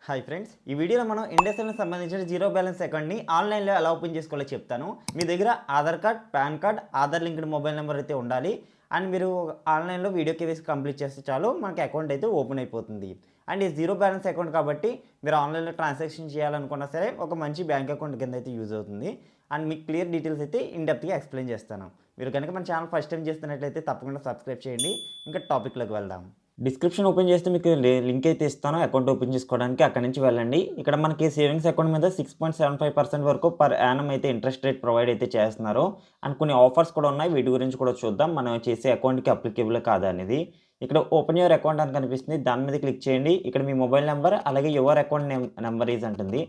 Hi friends, ఈ వీడియోలో మనం ఇండస్ఇండ్కి సంబంధించిన జీరో బ్యాలెన్స్ అకౌంట్ని ఆన్లైన్లో ఎలా ఓపెన్ చేసుకోవాలో చెప్తాను. మీ దగ్గర Aadhaar card, pan card, Aadhaar linked mobile number అయితే ఉండాలి. అండ్ మీరు ఆన్లైన్లో వీడియో కేవైసీ కంప్లీట్ చేస్తే చాలు మనకి అకౌంట్ అయితే ఓపెన్ అయిపోతుంది. అండ్ ఈ జీరో బ్యాలెన్స్ అకౌంట్ కాబట్టి మీరు ఆన్లైన్లో ట్రాన్సాక్షన్ చేయాలనుకున్నా సరే ఒక మంచి బ్యాంక్ అకౌంట్ కింద అయితే యూజ్ అవుతుంది. అండ్ మీకు క్లియర్ డీటెయిల్స్ అయితే ఇన్ డెప్త్గా ఎక్స్ప్లెయిన్ చేస్తాను. మీరు కనుక మన ఛానల్ ఫస్ట్ టైం చేస్తున్నట్లయితే తప్పకుండా సబ్స్క్రైబ్ చేయండి. ఇంకా టాపిక్లోకి వెళ్దాం. డిస్క్రిప్షన్ ఓపెన్ చేస్తే మీకు లింక్ అయితే ఇస్తాను అకౌంట్ ఓపెన్ చేసుకోవడానికి. అక్కడి నుంచి వెళ్ళండి. ఇక్కడ మనకి సేవింగ్స్ అకౌంట్ మీద 6.75% వరకు పర్ యానం అయితే ఇంట్రెస్ట్ రేట్ ప్రొవైడ్ అయితే చేస్తున్నారు. అండ్ కొన్ని ఆఫర్స్ కూడా ఉన్నాయి. వీటి గురించి కూడా చూద్దాం. మనం చేసే అకౌంట్కి అప్లికేబుల్ కాదా అనేది. ఇక్కడ ఓపెన్ యువర్ అకౌంట్ అని కనిపిస్తుంది. దాని మీద క్లిక్ చేయండి. ఇక్కడ మీ మొబైల్ నెంబర్ అలాగే యువర్ అకౌంట్ నెంబర్ ఈజ్ అంటుంది.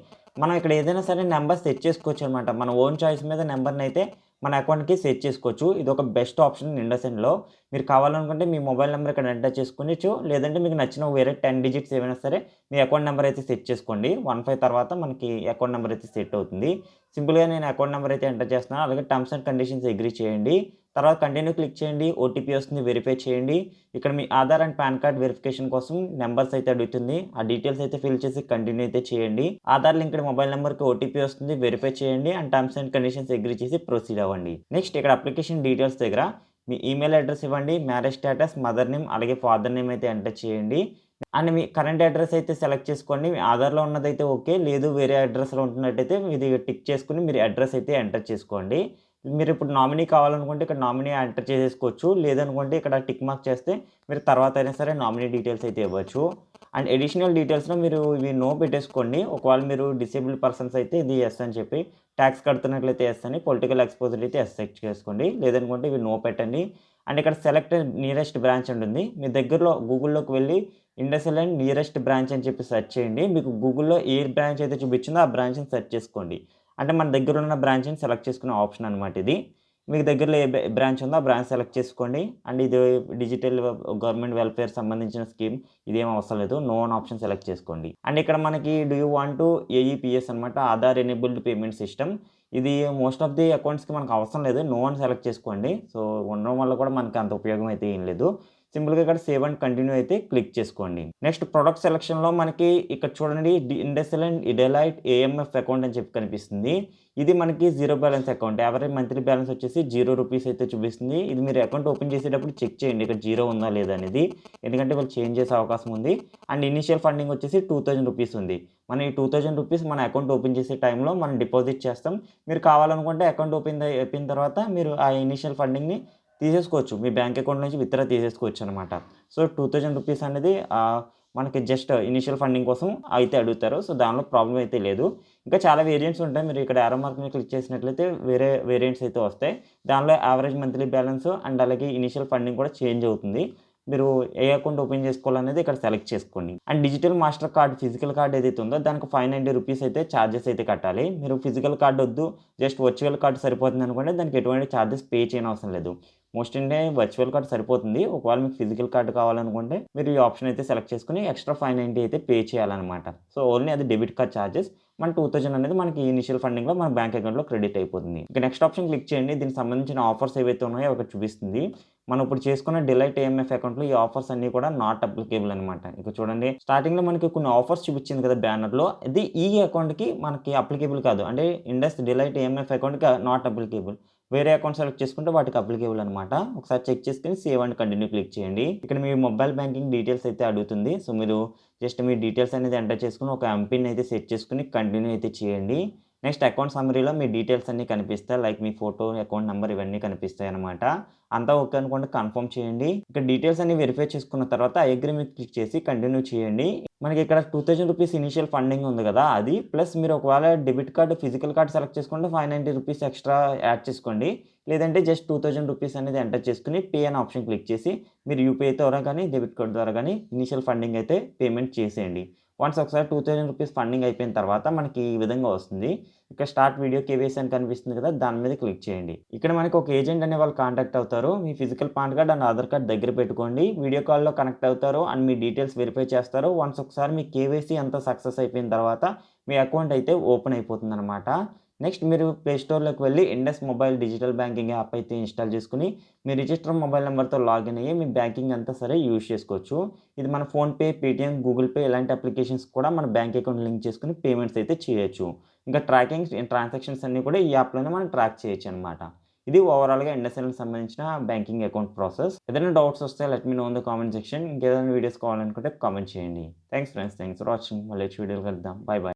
మనం ఇక్కడ ఏదైనా సరే నెంబర్ సెట్ చేసుకోవచ్చు అనమాట. మన ఓన్ చాయిస్ మీద నెంబర్ని అయితే మన అకౌంట్కి సెట్ చేసుకోవచ్చు. ఇది ఒక బెస్ట్ ఆప్షన్ ఇండస్ఇండ్లో. మీరు కావాలనుకుంటే మీ మొబైల్ నెంబర్ ఇక్కడ ఎంటర్ చేసుకోవచ్చు. లేదంటే మీకు నచ్చిన వేరే 10 డిజిట్స్ ఏమైనా సరే మీ అకౌంట్ నెంబర్ అయితే సెట్ చేసుకోండి. 15 తర్వాత మనకి అకౌంట్ నెంబర్ అయితే సెట్ అవుతుంది. సింపుల్గా నేను అకౌంట్ నెంబర్ అయితే ఎంటర్ చేస్తున్నాను. అలాగే టర్మ్స్ అండ్ కండిషన్స్ అగ్రీ చేయండి. తర్వాత కంటిన్యూ క్లిక్ చేయండి. ఓటీపీ వస్తుంది, వెరిఫై చేయండి. ఇక్కడ మీ Aadhaar and PAN card verification కోసం నెంబర్స్ అయితే అడుగుతుంది. ఆ డీటెయిల్స్ అయితే ఫిల్ చేసి కంటిన్యూ అయితే చేయండి. ఆధార్ లింక్డ్ మొబైల్ నెంబర్కి ఓటీపీ వస్తుంది, వెరిఫై చేయండి. And terms and conditions agree చేసి ప్రొసీడ్ అవ్వండి. నెక్స్ట్ ఇక్కడ అప్లికేషన్ డీటెయిల్స్ దగ్గర మీ ఈమెయిల్ అడ్రస్ ఇవ్వండి. మ్యారేజ్ స్టేటస్, మదర్ నేమ్ అలాగే ఫాదర్ నేమ్ అయితే ఎంటర్ చేయండి. అండ్ మీ కరెంట్ అడ్రస్ అయితే సెలెక్ట్ చేసుకోండి. మీ ఆధార్‌లో ఉన్నదైతే ఓకే. లేదు వేరే అడ్రస్‌లో ఉంటున్నట్టయితే ఇది టిక్ చేసుకొని మీరు అడ్రస్ అయితే ఎంటర్ చేసుకోండి. మీరు ఇప్పుడు నామినీ కావాలనుకుంటే ఇక్కడ నామినీ ఎంటర్ చేసేసుకోవచ్చు. లేదనుకుంటే ఇక్కడ టిక్ మార్క్ చేస్తే మీరు తర్వాత అయినా సరే నామినీ డీటెయిల్స్ అయితే ఇవ్వచ్చు. అండ్ అడిషనల్ డీటెయిల్స్‌లో మీరు ఇవి నో పెట్టేసుకోండి. ఒకవేళ మీరు డిసేబుల్డ్ పర్సన్స్ అయితే ఇది యెస్ అని చెప్పి, ట్యాక్స్ కడుతున్నట్లయితే యెస్ అని, పొలిటికల్ ఎక్స్‌పోజ్డ్ అయితే యెస్ సెట్ చేసుకోండి. లేదనుకుంటే ఇవి నో పెట్టండి. అండ్ ఇక్కడ సెలెక్ట్ నియరెస్ట్ బ్రాంచ్ ఉంటుంది. మీ దగ్గరలో గూగుల్‌లోకి వెళ్ళి ఇండస్ఇండ్ నియరెస్ట్ బ్రాంచ్ అని చెప్పి సెర్చ్ చేయండి. మీకు గూగుల్‌లో ఏ బ్రాంచ్ అయితే చూపించిందో ఆ బ్రాంచ్‌ని సెర్చ్ చేసుకోండి. అంటే మన దగ్గర ఉన్న బ్రాంచ్‌ని సెలెక్ట్ చేసుకునే ఆప్షన్ అనమాట ఇది. మీకు దగ్గరలో ఏ బ్రాంచ్ ఉందో ఆ బ్రాంచ్ సెలెక్ట్ చేసుకోండి. అండ్ ఇది డిజిటల్ గవర్నమెంట్ వెల్ఫేర్ సంబంధించిన స్కీమ్. ఇదేం అవసరం లేదు. నో అని ఆప్షన్ సెలెక్ట్ చేసుకోండి. అండ్ ఇక్కడ మనకి do you want to AEPS అనమాట, ఆధార్ ఎనేబుల్డ్ పేమెంట్ సిస్టమ్. ఇది మోస్ట్ ఆఫ్ ది అకౌంట్స్‌కి మనకు అవసరం లేదు. నో అని సెలెక్ట్ చేసుకోండి. సో ఉండడం వల్ల కూడా మనకి అంత ఉపయోగం అయితే ఏం లేదు. సింపుల్‌గా ఇక్కడ సేవ్ అండ్ కంటిన్యూ అయితే క్లిక్ చేసుకోండి. నెక్స్ట్ ప్రొడక్ట్ సెలక్షన్‌లో మనకి ఇక్కడ చూడండి ఇండస్ఇండ్ డెలైట్ ఏఎంఎఫ్ అకౌంట్ అని చెప్పి కనిపిస్తుంది. ఇది మనకి zero balance account. Average monthly balance వచ్చేసి ₹0 అయితే చూపిస్తుంది. ఇది మీరు అకౌంట్ ఓపెన్ చేసేటప్పుడు చెక్ చేయండి ఇక్కడ జీరో ఉందా లేదా అనేది. ఎందుకంటే వాళ్ళు చేంజ్ చేసే అవకాశం ఉంది. అండ్ ఇనీషియల్ ఫండింగ్ వచ్చేసి ₹2000 ఉంది. మనం ఈ ₹2000 మన అకౌంట్ ఓపెన్ చేసే టైంలో మనం డిపాజిట్ చేస్తాం. మీరు కావాలనుకుంటే అకౌంట్ అయిపోయిన తర్వాత మీరు ఆ ఇనీషియల్ ఫండింగ్‌ని తీసేసుకోవచ్చు. మీ బ్యాంక్ అకౌంట్ నుంచి విత్‌డ్రా తీసేసుకోవచ్చనమాట. సో, ₹2000 అనేది మనకి జస్ట్ ఇనీషియల్ ఫండింగ్ కోసం అయితే అడుగుతారు. సో, దానిలో ప్రాబ్లమ్ అయితే లేదు. ఇంకా చాలా వేరియంట్స్ ఉంటాయి. మీరు ఇక్కడ యారో మార్క్ మీద క్లిక్ చేసినట్లయితే వేరే వేరియంట్స్ అయితే వస్తాయి. దానిలో యావరేజ్ మంత్లీ బ్యాలెన్స్ అండ్ అలాగే ఇనీషియల్ ఫండింగ్ కూడా చేంజ్ అవుతుంది. మీరు ఏ అకౌంట్ ఓపెన్ చేసుకోవాలనేది ఇక్కడ సెలెక్ట్ చేసుకోండి. And digital master card, physical card ఏదైతే ఉందో దానికి ₹590 అయితే చార్జెస్ అయితే కట్టాలి. మీరు ఫిజికల్ కార్డ్ వద్దు, జస్ట్ వర్చువల్ కార్డ్ సరిపోతుంది అనుకోండి, దానికి ఎటువంటి చార్జెస్ పే చేయనవసరం లేదు. మోస్ట్ అంటే వర్చువల్ కార్డ్ సరిపోతుంది. ఒకవేళ మీకు ఫిజికల్ కార్డ్ కావాలనుకుంటే మీరు ఈ ఆప్షన్ అయితే సెలెక్ట్ చేసుకొని ఎక్స్ట్రా ₹590 అయితే పే చేయాలనమాట. సో, ఓన్లీ అది డెబిట్ కార్డ్ చార్జెస్. మన 2000 అనేది మనకి ఇనిషియల్ ఫండింగ్‌లో మన బ్యాంక్ అకౌంట్‌లో క్రెడిట్ అయిపోతుంది. ఇక నెక్స్ట్ ఆప్షన్ క్లిక్ చేయండి. దీనికి సంబంధించిన ఆఫర్స్ ఏవైతే ఉన్నాయో అవి చూపిస్తుంది. మనం ఇప్పుడు చేసుకున్న డిలైట్ ఏఎంఎఫ్ అకౌంట్‌లో ఈ ఆఫర్స్ అన్నీ కూడా నాట్ అప్లికేబుల్ అనమాట. ఇక చూడండి స్టార్టింగ్‌లో మనకి కొన్ని ఆఫర్స్ చూపించింది కదా బ్యానర్‌లో. ఇది ఈ అకౌంట్‌కి మనకి అప్లికేబుల్ కాదు. అంటే డిలైట్ ఏఎంఎఫ్ అకౌంట్‌కి నాట్ అప్లికేబుల్. వేరే అకౌంట్ సెలెక్ట్ చేసుకుంటే వాటికి అప్లికేబుల్ అనమాట. ఒకసారి చెక్ చేసుకొని సేవ్ అండ్ కంటిన్యూ క్లిక్ చేయండి. ఇక్కడ మీ మొబైల్ బ్యాంకింగ్ డీటెయిల్స్ అయితే అడుగుతుంది. సో, మీరు జస్ట్ మీ డీటెయిల్స్ అనేది ఎంటర్ చేసుకొని ఒక ఎంపిన్ అయితే సెట్ చేసుకొని కంటిన్యూ అయితే చేయండి. నెక్స్ట్ అకౌంట్ సమ్మరీలో మీ డీటెయిల్స్ అన్నీ కనిపిస్తాయి. లైక్ మీ ఫోటో, అకౌంట్ నంబర్ ఇవన్నీ కనిపిస్తాయన్నమాట. అంతా ఓకే అనుకోండి కన్ఫర్మ్ చేయండి. ఇక్కడ డీటెయిల్స్ అన్నీ వెరిఫై చేసుకున్న తర్వాత ఐ అగ్రీ మీద క్లిక్ చేసి కంటిన్యూ చేయండి. మనకి ఇక్కడ ₹2000 ఇనీషియల్ ఫండింగ్ ఉంది కదా! అది ప్లస్ మీరు ఒకవేళ debit card, physical card select చేసుకుంటే ₹590 ఎక్స్ట్రా యాడ్ చేసుకోండి. లేదంటే జస్ట్ ₹2000 అనేది ఎంటర్ చేసుకొని పే అనే ఆప్షన్ క్లిక్ చేసి మీరు యూపీఐ ద్వారా గానీ, డెబిట్ కార్డ్ ద్వారా గానీ ఇనీషియల్ ఫండింగ్ అయితే పేమెంట్ చేసేయండి. వన్స్ ఒకసారి ₹2000 ఫండింగ్ అయిపోయిన తర్వాత మనకి ఈ విధంగా వస్తుంది. ఇక్కడ స్టార్ట్ వీడియో కేవైసీ అని కనిపిస్తుంది కదా! దాని మీద క్లిక్ చేయండి. ఇక్కడ మనకి ఒక ఏజెంట్ అనే వాళ్ళు కాంటాక్ట్ అవుతారు. మీ physical PAN card and Aadhaar card దగ్గర పెట్టుకోండి. వీడియో కాల్‌లో కనెక్ట్ అవుతారు అండ్ మీ డీటెయిల్స్ వెరిఫై చేస్తారు. వన్స్ ఒకసారి మీ కేవైసీ అంతా సక్సెస్ అయిపోయిన తర్వాత మీ అకౌంట్ అయితే ఓపెన్ అయిపోతుందనమాట. నెక్స్ట్ మీరు ప్లే స్టోర్‌లోకి వెళ్లి Indus mobile digital banking app అయితే ఇన్‌స్టాల్ చేసుకొని, మీ రిజిస్టర్ మొబైల్ నంబర్‌తో లాగిన్ అయ్యి మీ బ్యాంకింగ్ అంతా సరే యూజ్ చేసుకోవచ్చు. ఇది మన ఫోన్‌పే, పేటీఎం, గూగుల్ పే ఇలాంటి అప్లికేషన్స్ కూడా మన బ్యాంక్ అకౌంట్ లింక్ చేసుకొని పేమెంట్స్ అయితే చేయొచ్చు. ఇంకా ట్రాన్సాక్షన్స్ అన్నీ కూడా ఈ యాప్‌లోనే మనం ట్రాక్ చేయొచ్చనమాట. ఇది ఓవరాల్‌గా ఇండస్ఇండ్‌కి సంబంధించిన బ్యాంకింగ్ అకౌంట్ ప్రాసెస్. ఏదైనా డౌట్స్ వస్తే let me know in the comment section. ఇంకేదైనా వీడియోస్ కావాలనుకుంటే కామెంట్ చేయండి. Thanks friends. Thanks for watching. మళ్ళీ వచ్చే వీడియోలో కలుద్దాం. Bye by.